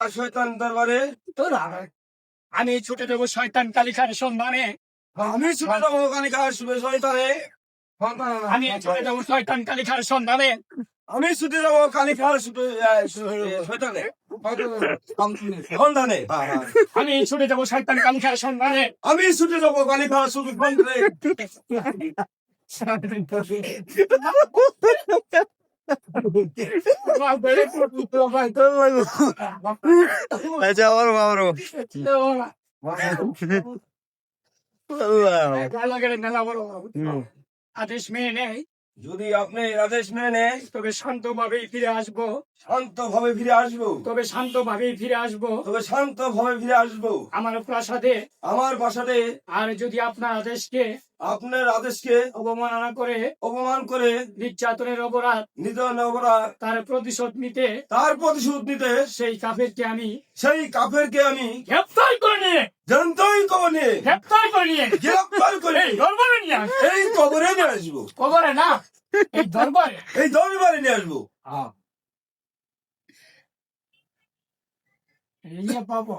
শয়তান দরবারে তোর আমি ছুটে দেবো শয়তান কালিখার সন্ধানে। আমি ছুটে যাবো কালিকার শয়তানে আমি ছুটে দেবো শয়তান কালিখার সন্ধানে। আমি ছুটে যাবো কালিকার শয়তানে সন্ধানে আমি ছুটে দেবো শয়তান কালিখার সন্ধানে। আমি ছুটে যাবো কালিকার সন্ধানে আদেশ মেনে নেই, যদি আপনি আদেশ মেনে নেয় তবে শান্তভাবেই ফিরে আসবো। শান্ত ভাবে ফিরে আসবো তবে শান্তভাবেই ফিরে আসবো তবে শান্ত ভাবে ফিরে আসবো আমার প্রাসাদে। আমার বাসাতে। আর যদি আপনার আদেশকে আপনার আদেশকে অবমাননা করে অপমান করে নির্যাতনের অপরাধ নিধন অপরাধ তার প্রতিশোধ নিতে তার প্রতিশোধ নিতে সেই কাফেরকে আমি সেই কাফেরকে আমি গ্রেপ্তার করে নিয়ে জানতই কবনে গ্রেপ্তার করে নিয়ে গ্রেফতার করে এই দরবারে নিয়ে আসবো। এই কবরে নিয়ে আসবো কবরে না, এই দরবারে। এই দরবারে নিয়ে আসবো এই যে পাবো